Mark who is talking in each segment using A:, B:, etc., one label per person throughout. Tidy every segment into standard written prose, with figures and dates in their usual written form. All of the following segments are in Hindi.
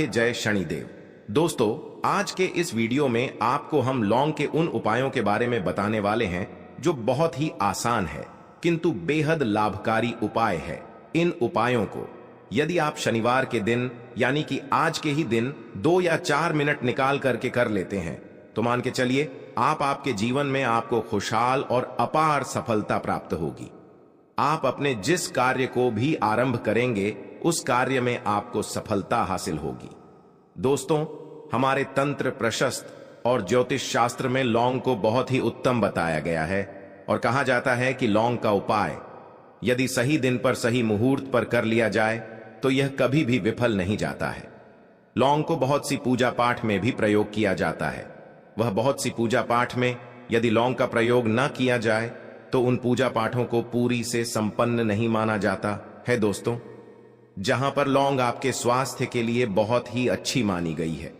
A: जय शनिदेव। दोस्तों, आज के इस वीडियो में आपको हम लौंग के उन उपायों के बारे में बताने वाले हैं जो बहुत ही आसान है किंतु बेहद लाभकारी उपाय है। इन उपायों को यदि आप शनिवार के दिन यानी कि आज के ही दिन 2 या 4 मिनट निकाल करके कर लेते हैं तो मान के चलिए आपके जीवन में आपको खुशहाल और अपार सफलता प्राप्त होगी। आप अपने जिस कार्य को भी आरंभ करेंगे उस कार्य में आपको सफलता हासिल होगी। दोस्तों, हमारे तंत्र प्रशस्त और ज्योतिष शास्त्र में लौंग को बहुत ही उत्तम बताया गया है और कहा जाता है कि लौंग का उपाय यदि सही दिन पर सही मुहूर्त पर कर लिया जाए तो यह कभी भी विफल नहीं जाता है। लौंग को बहुत सी पूजा पाठ में भी प्रयोग किया जाता है। वह बहुत सी पूजा पाठ में यदि लौंग का प्रयोग न किया जाए तो उन पूजा पाठों को पूरी से संपन्न नहीं माना जाता है। दोस्तों, जहां पर लौंग आपके स्वास्थ्य के लिए बहुत ही अच्छी मानी गई है,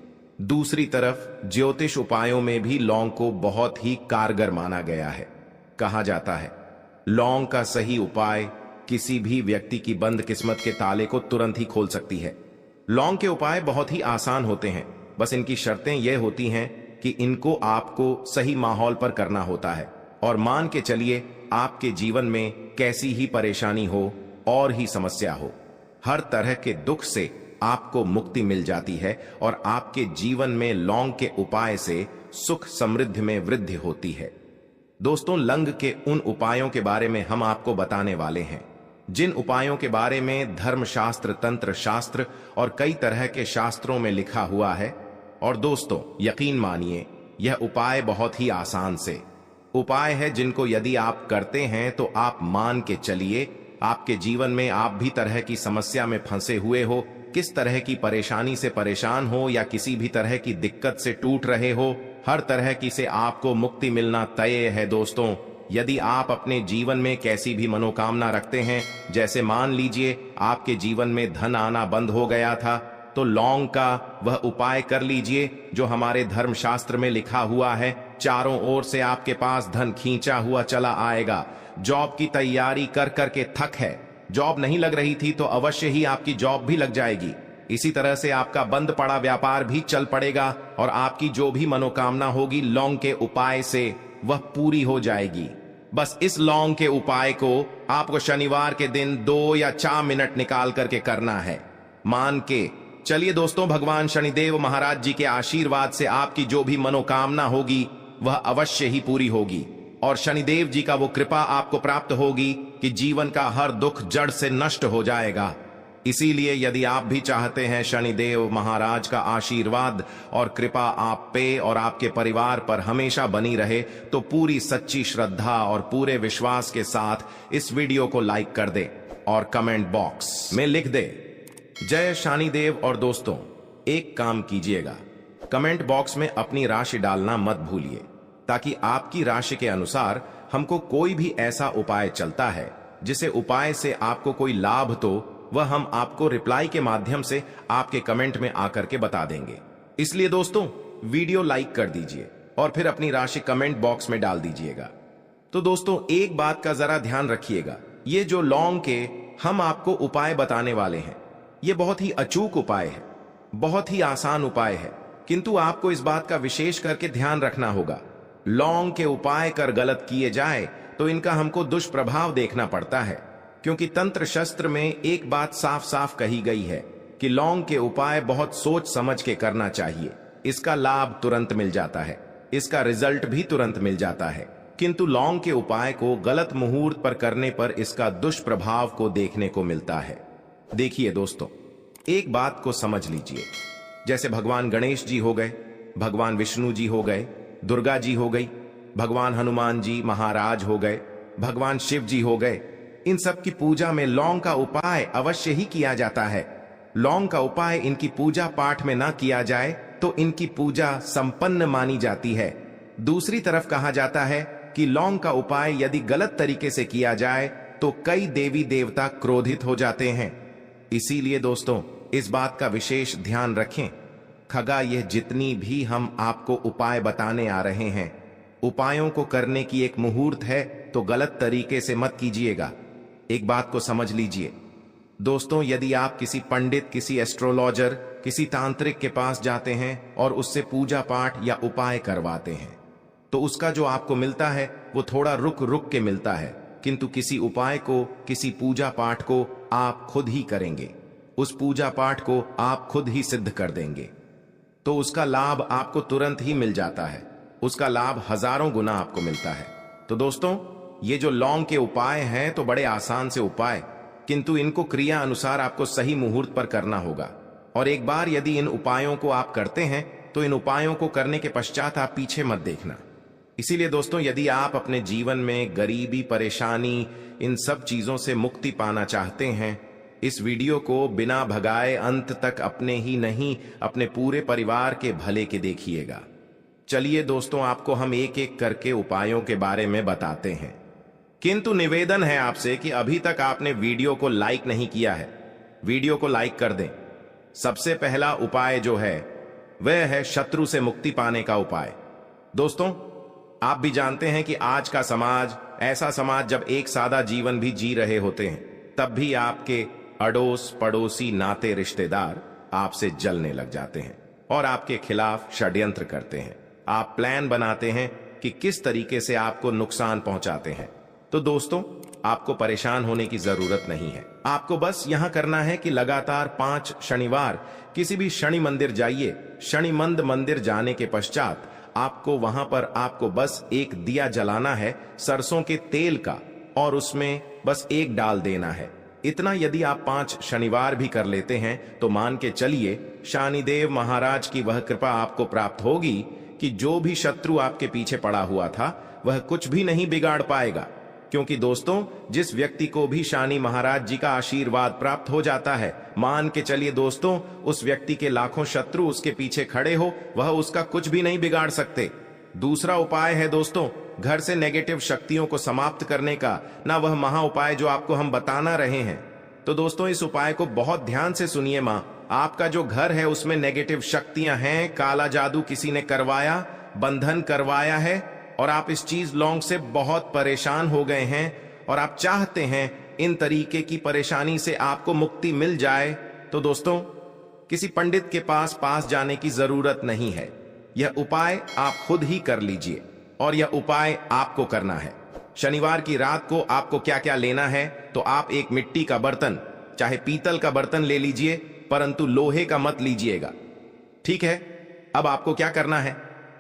A: दूसरी तरफ ज्योतिष उपायों में भी लौंग को बहुत ही कारगर माना गया है। कहा जाता है लौंग का सही उपाय किसी भी व्यक्ति की बंद किस्मत के ताले को तुरंत ही खोल सकती है। लौंग के उपाय बहुत ही आसान होते हैं, बस इनकी शर्तें यह होती हैं कि इनको आपको सही माहौल पर करना होता है और मान के चलिए आपके जीवन में कैसी ही परेशानी हो और ही समस्या हो, हर तरह के दुख से आपको मुक्ति मिल जाती है और आपके जीवन में लौंग के उपाय से सुख समृद्धि में वृद्धि होती है। दोस्तों, लौंग के उन उपायों के बारे में हम आपको बताने वाले हैं जिन उपायों के बारे में धर्मशास्त्र, तंत्र शास्त्र और कई तरह के शास्त्रों में लिखा हुआ है। और दोस्तों, यकीन मानिए यह उपाय बहुत ही आसान से उपाय है जिनको यदि आप करते हैं तो आप मान के चलिए आपके जीवन में आप भी तरह की समस्या में फंसे हुए हो, किस तरह की परेशानी से परेशान हो या किसी भी तरह की दिक्कत से टूट रहे हो, हर तरह की से आपको मुक्ति मिलना तय है। दोस्तों, यदि आप अपने जीवन में कैसी भी मनोकामना रखते हैं, जैसे मान लीजिए आपके जीवन में धन आना बंद हो गया था, तो लौंग का वह उपाय कर लीजिए जो हमारे धर्मशास्त्र में लिखा हुआ है। चारों ओर से आपके पास धन खींचा हुआ चला आएगा। जॉब की तैयारी कर करके थक है, जॉब नहीं लग रही थी तो अवश्य ही आपकी जॉब भी लग जाएगी। इसी तरह से आपका बंद पड़ा व्यापार भी चल पड़ेगा और आपकी जो भी मनोकामना होगी लौंग के उपाय से वह पूरी हो जाएगी। बस इस लौंग के उपाय को आपको शनिवार के दिन 2 या 4 मिनट निकाल करके करना है। मान के चलिए दोस्तों, भगवान शनिदेव महाराज जी के आशीर्वाद से आपकी जो भी मनोकामना होगी वह अवश्य ही पूरी होगी और शनिदेव जी का वो कृपा आपको प्राप्त होगी कि जीवन का हर दुख जड़ से नष्ट हो जाएगा। इसीलिए यदि आप भी चाहते हैं शनिदेव महाराज का आशीर्वाद और कृपा आप पे और आपके परिवार पर हमेशा बनी रहे, तो पूरी सच्ची श्रद्धा और पूरे विश्वास के साथ इस वीडियो को लाइक कर दे और कमेंट बॉक्स में लिख दे जय शनिदेव। और दोस्तों, एक काम कीजिएगा, कमेंट बॉक्स में अपनी राशि डालना मत भूलिए, ताकि आपकी राशि के अनुसार हमको कोई भी ऐसा उपाय चलता है जिसे उपाय से आपको कोई लाभ तो वह हम आपको रिप्लाई के माध्यम से आपके कमेंट में आकर के बता देंगे। इसलिए दोस्तों, वीडियो लाइक कर दीजिए और फिर अपनी राशि कमेंट बॉक्स में डाल दीजिएगा। तो दोस्तों, एक बात का जरा ध्यान रखिएगा, ये जो लौंग के हम आपको उपाय बताने वाले हैं ये बहुत ही अचूक उपाय है, बहुत ही आसान उपाय है, किंतु आपको इस बात का विशेष करके ध्यान रखना होगा। लौंग के उपाय कर गलत किए जाए तो इनका हमको दुष्प्रभाव देखना पड़ता है, क्योंकि तंत्र शास्त्र में एक बात साफ साफ कही गई है कि लौंग के उपाय बहुत सोच समझ के करना चाहिए। इसका लाभ तुरंत मिल जाता है, इसका रिजल्ट भी तुरंत मिल जाता है, किंतु लौंग के उपाय को गलत मुहूर्त पर करने पर इसका दुष्प्रभाव को देखने को मिलता है। देखिए दोस्तों, एक बात को समझ लीजिए, जैसे भगवान गणेश जी हो गए, भगवान विष्णु जी हो गए, दुर्गा जी हो गई, भगवान हनुमान जी महाराज हो गए, भगवान शिव जी हो गए, इन सब की पूजा में लौंग का उपाय अवश्य ही किया जाता है। लौंग का उपाय इनकी पूजा पाठ में ना किया जाए तो इनकी पूजा संपन्न मानी जाती है। दूसरी तरफ कहा जाता है कि लौंग का उपाय यदि गलत तरीके से किया जाए तो कई देवी देवता क्रोधित हो जाते हैं। इसीलिए दोस्तों, इस बात का विशेष ध्यान रखें। खगा, यह जितनी भी हम आपको उपाय बताने आ रहे हैं, उपायों को करने की एक मुहूर्त है, तो गलत तरीके से मत कीजिएगा। एक बात को समझ लीजिए दोस्तों, यदि आप किसी पंडित, किसी एस्ट्रोलॉजर किसी तांत्रिक के पास जाते हैं और उससे पूजा पाठ या उपाय करवाते हैं, तो उसका जो आपको मिलता है वो थोड़ा रुक रुक के मिलता है, किंतु किसी उपाय को, किसी पूजा पाठ को आप खुद ही करेंगे, उस पूजा पाठ को आप खुद ही सिद्ध कर देंगे, तो उसका लाभ आपको तुरंत ही मिल जाता है। उसका लाभ हजारों गुना आपको मिलता है। तो दोस्तों, ये जो लौंग के उपाय हैं तो बड़े आसान से उपाय, किंतु इनको क्रिया अनुसार आपको सही मुहूर्त पर करना होगा। और एक बार यदि इन उपायों को आप करते हैं तो इन उपायों को करने के पश्चात आप पीछे मत देखना। इसीलिए दोस्तों, यदि आप अपने जीवन में गरीबी, परेशानी, इन सब चीजों से मुक्ति पाना चाहते हैं, इस वीडियो को बिना भगाए अंत तक अपने ही नहीं, अपने पूरे परिवार के भले के देखिएगा। चलिए दोस्तों, आपको हम एक एक करके उपायों के बारे में बताते हैं, किंतु निवेदन है आपसे कि अभी तक आपने वीडियो को लाइक नहीं किया है, वीडियो को लाइक कर दें। सबसे पहला उपाय जो है वह है शत्रु से मुक्ति पाने का उपाय। दोस्तों, आप भी जानते हैं कि आज का समाज ऐसा समाज जब एक सादा जीवन भी जी रहे होते हैं, तब भी आपके अड़ोस पड़ोसी, नाते रिश्तेदार आपसे जलने लग जाते हैं और आपके खिलाफ षड्यंत्र करते हैं। आप प्लान बनाते हैं कि किस तरीके से आपको नुकसान पहुंचाते हैं। तो दोस्तों, आपको परेशान होने की जरूरत नहीं है। आपको बस यहां करना है कि लगातार 5 शनिवार किसी भी शनि मंदिर जाइए। शनि मंदिर जाने के पश्चात आपको वहां पर आपको बस एक दिया जलाना है सरसों के तेल का, और उसमें बस एक डाल देना है। इतना यदि आप 5 शनिवार भी कर लेते हैं तो मान के चलिए शनिदेव महाराज की वह कृपा आपको प्राप्त होगी कि जो भी शत्रु आपके पीछे पड़ा हुआ था वह कुछ भी नहीं बिगाड़ पाएगा। क्योंकि दोस्तों, जिस व्यक्ति को भी शनि महाराज जी का आशीर्वाद प्राप्त हो जाता है, मान के चलिए दोस्तों, उस व्यक्ति के लाखों शत्रु उसके पीछे खड़े हो, वह उसका कुछ भी नहीं बिगाड़ सकते। दूसरा उपाय है दोस्तों, घर से नेगेटिव शक्तियों को समाप्त करने का, ना वह महा उपाय जो आपको हम बताना रहे हैं। तो दोस्तों, इस उपाय को बहुत ध्यान से सुनिए। मां, आपका जो घर है उसमें नेगेटिव शक्तियां हैं, काला जादू किसी ने करवाया, बंधन करवाया है, और आप इस चीज लौंग से बहुत परेशान हो गए हैं और आप चाहते हैं इन तरीके की परेशानी से आपको मुक्ति मिल जाए। तो दोस्तों, किसी पंडित के पास जाने की जरूरत नहीं है। यह उपाय आप खुद ही कर लीजिए, और यह उपाय आपको करना है। शनिवार की रात को आपको क्या क्या लेना है, तो आप एक मिट्टी का बर्तन, चाहे पीतल का बर्तन ले लीजिए, परंतु लोहे का मत लीजिएगा, ठीक है। अब आपको क्या करना है,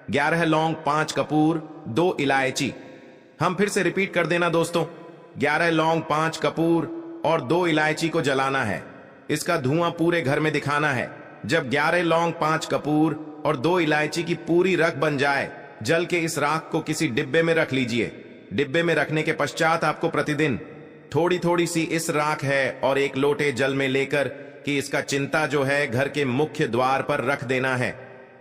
A: 11 लौंग, 5 कपूर, 2 इलायची। हम फिर से रिपीट कर देना दोस्तों, 11 लौंग, 5 कपूर और 2 इलायची को जलाना है। इसका धुआं पूरे घर में दिखाना है। जब 11 लौंग, 5 कपूर और 2 इलायची की पूरी रख बन जाए, जल के इस राख को किसी डिब्बे में रख लीजिए। डिब्बे में रखने के पश्चात आपको प्रतिदिन थोड़ी थोड़ी सी इस राख है और एक लोटे जल में लेकर कि इसका चिंता जो है घर के मुख्य द्वार पर रख देना है।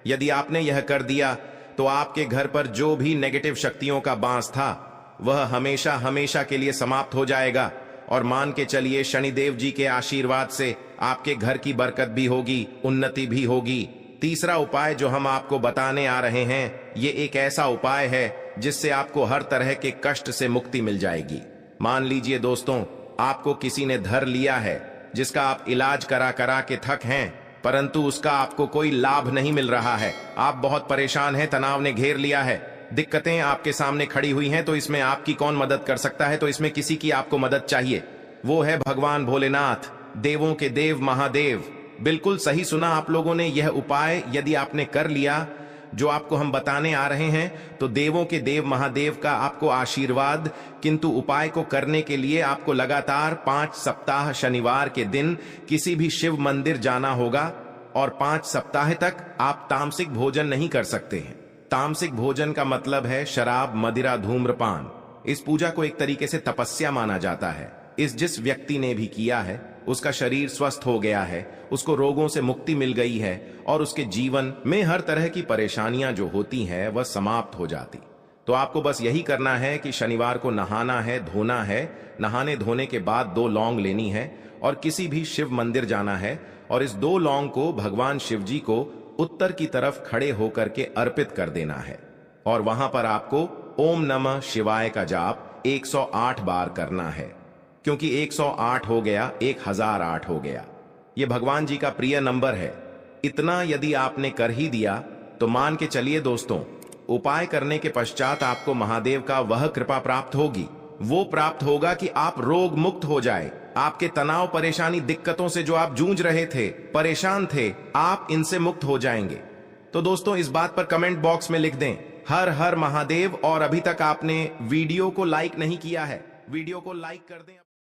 A: यदि आपने यह कर दिया तो आपके घर पर जो भी नेगेटिव शक्तियों का बांस था वह हमेशा हमेशा के लिए समाप्त हो जाएगा, और मान के चलिए शनिदेव जी के आशीर्वाद से आपके घर की बरकत भी होगी, उन्नति भी होगी। तीसरा उपाय जो हम आपको बताने आ रहे हैं, ये एक ऐसा उपाय है जिससे आपको हर तरह के कष्ट से मुक्ति मिल जाएगी। मान लीजिए दोस्तों, आपको किसी ने धर लिया है जिसका आप इलाज करा करा के थक हैं, परंतु उसका आपको कोई लाभ नहीं मिल रहा है। आप बहुत परेशान हैं, तनाव ने घेर लिया है, दिक्कतें आपके सामने खड़ी हुई हैं। तो इसमें आपकी कौन मदद कर सकता है? तो इसमें किसी की आपको मदद चाहिए, वो है भगवान भोलेनाथ, देवों के देव महादेव। बिल्कुल सही सुना आप लोगों ने। यह उपाय यदि आपने कर लिया जो आपको हम बताने आ रहे हैं, तो देवों के देव महादेव का आपको आशीर्वाद। किंतु उपाय को करने के लिए आपको लगातार 5 सप्ताह शनिवार के दिन किसी भी शिव मंदिर जाना होगा, और 5 सप्ताह तक आप तामसिक भोजन नहीं कर सकते हैं। तामसिक भोजन का मतलब है शराब, मदिरा, धूम्रपान। इस पूजा को एक तरीके से तपस्या माना जाता है। जिस व्यक्ति ने भी किया है उसका शरीर स्वस्थ हो गया है, उसको रोगों से मुक्ति मिल गई है, और उसके जीवन में हर तरह की परेशानियां जो होती हैं वह समाप्त हो जाती। तो आपको बस यही करना है कि शनिवार को नहाना है, धोना है। नहाने धोने के बाद 2 लौंग लेनी है और किसी भी शिव मंदिर जाना है, और इस 2 लौंग को भगवान शिव जी को उत्तर की तरफ खड़े होकर के अर्पित कर देना है, और वहां पर आपको ओम नमः शिवाय का जाप 108 बार करना है। क्योंकि 108 हो गया, 1008 हो गया। ये भगवान जी का प्रिय नंबर है। इतना यदि आपने कर ही दिया तो मान के चलिए दोस्तों, उपाय करने के पश्चात आपको महादेव का वह कृपा प्राप्त होगी। वो प्राप्त होगा कि आप रोग मुक्त हो जाए। आपके तनाव, परेशानी, दिक्कतों से जो आप जूझ रहे थे, परेशान थे, आप इनसे मुक्त हो जाएंगे। तो दोस्तों इस बात पर कमेंट बॉक्स में लिख दें हर हर महादेव। और अभी तक आपने वीडियो को लाइक नहीं किया है, वीडियो को लाइक कर दें।